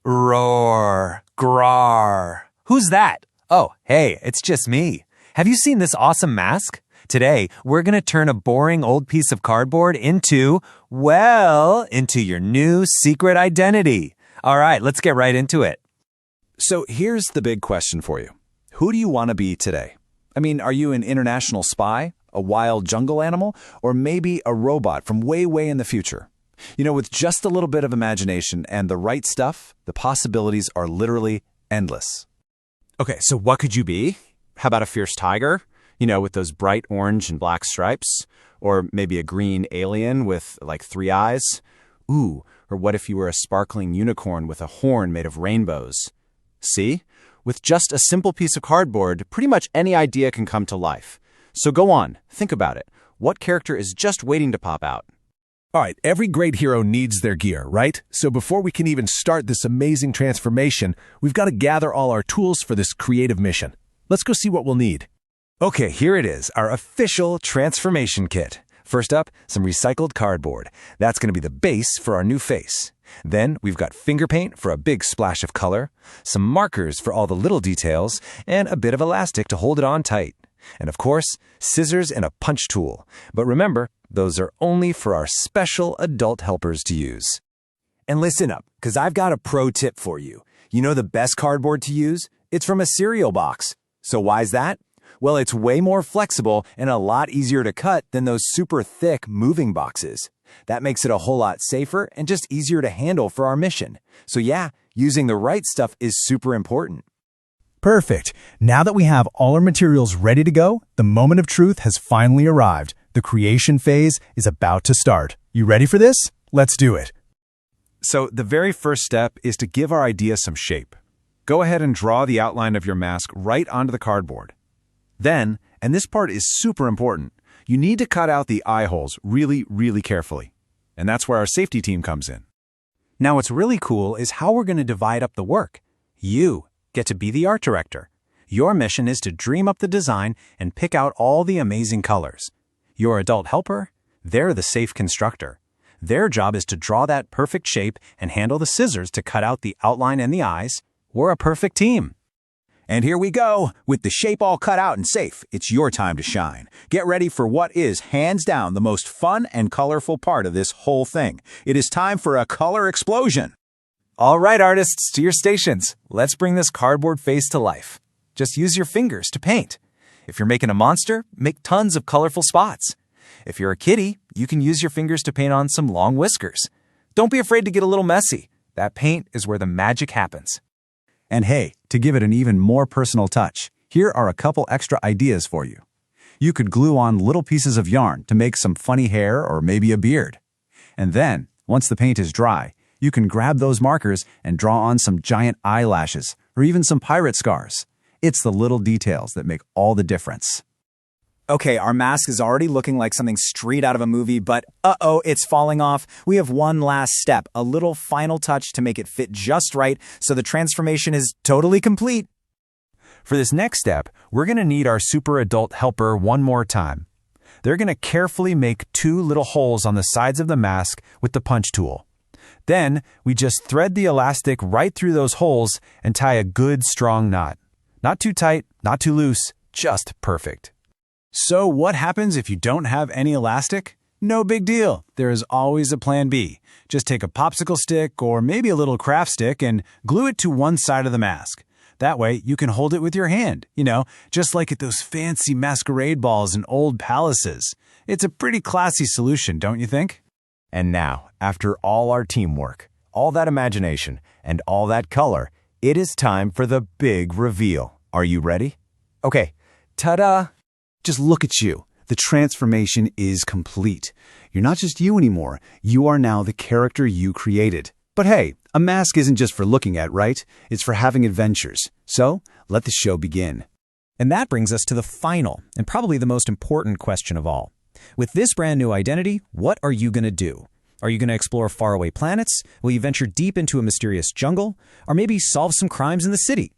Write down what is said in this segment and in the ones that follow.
Roar, grar. Who's that? Oh, hey, it's just me. Have you seen this awesome mask? Today, we're going to turn a boring old piece of cardboard into your new secret identity. All right, let's get right into it. So here's the big question for you. Who do you want to be today? I mean, are you an international spy, a wild jungle animal, or maybe a robot from way, way in the future? You know, with just a little bit of imagination and the right stuff, the possibilities are literally endless. Okay, so what could you be? How about a fierce tiger? You know, with those bright orange and black stripes? Or maybe a green alien with, like, 3 eyes? Ooh, or what if you were a sparkling unicorn with a horn made of rainbows? See? With just a simple piece of cardboard, pretty much any idea can come to life. So go on, think about it. What character is just waiting to pop out? All right, every great hero needs their gear, right? So before we can even start this amazing transformation, we've got to gather all our tools for this creative mission. Let's go see what we'll need. Okay, here it is, our official transformation kit. First up, some recycled cardboard. That's going to be the base for our new face. Then we've got finger paint for a big splash of color, some markers for all the little details, and a bit of elastic to hold it on tight. And of course, scissors and a punch tool. But remember, those are only for our special adult helpers to use. And listen up, because I've got a pro tip for you. You know the best cardboard to use? It's from a cereal box. So why's that? Well, it's way more flexible and a lot easier to cut than those super thick moving boxes. That makes it a whole lot safer and just easier to handle for our mission. So yeah, using the right stuff is super important. Perfect. Now that we have all our materials ready to go, the moment of truth has finally arrived. The creation phase is about to start. You ready for this? Let's do it. So the very first step is to give our idea some shape. Go ahead and draw the outline of your mask right onto the cardboard. Then, and this part is super important, you need to cut out the eye holes really, really carefully. And that's where our safety team comes in. Now what's really cool is how we're going to divide up the work. You get to be the art director. Your mission is to dream up the design and pick out all the amazing colors. Your adult helper, they're the safe constructor. Their job is to draw that perfect shape and handle the scissors to cut out the outline and the eyes. We're a perfect team. And here we go. With the shape all cut out and safe, it's your time to shine. Get ready for what is, hands down, the most fun and colorful part of this whole thing. It is time for a color explosion. All right, artists, to your stations. Let's bring this cardboard face to life. Just use your fingers to paint. If you're making a monster, make tons of colorful spots. If you're a kitty, you can use your fingers to paint on some long whiskers. Don't be afraid to get a little messy. That paint is where the magic happens. And hey, to give it an even more personal touch, here are a couple extra ideas for you. You could glue on little pieces of yarn to make some funny hair or maybe a beard. And then, once the paint is dry, you can grab those markers and draw on some giant eyelashes or even some pirate scars. It's the little details that make all the difference. Okay, our mask is already looking like something straight out of a movie, but uh-oh, it's falling off. We have one last step, a little final touch to make it fit just right so the transformation is totally complete. For this next step, we're going to need our super adult helper one more time. They're going to carefully make 2 little holes on the sides of the mask with the punch tool. Then, we just thread the elastic right through those holes and tie a good, strong knot. Not too tight, not too loose, just perfect. So what happens if you don't have any elastic? No big deal. There is always a plan B. Just take a popsicle stick or maybe a little craft stick and glue it to one side of the mask. That way you can hold it with your hand, just like at those fancy masquerade balls in old palaces. It's a pretty classy solution, don't you think? And now, after all our teamwork, all that imagination, and all that color, it is time for the big reveal. Are you ready? Okay, ta-da! Just look at you. The transformation is complete. You're not just you anymore. You are now the character you created. But hey, a mask isn't just for looking at, right? It's for having adventures. So, let the show begin. And that brings us to the final and probably the most important question of all. With this brand new identity, what are you going to do? Are you going to explore faraway planets? Will you venture deep into a mysterious jungle? Or maybe solve some crimes in the city?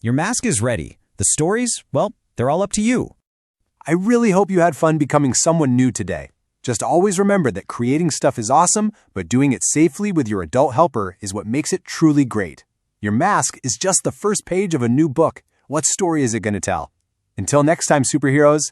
Your mask is ready. The stories, well, they're all up to you. I really hope you had fun becoming someone new today. Just always remember that creating stuff is awesome, but doing it safely with your adult helper is what makes it truly great. Your mask is just the first page of a new book. What story is it going to tell? Until next time, superheroes,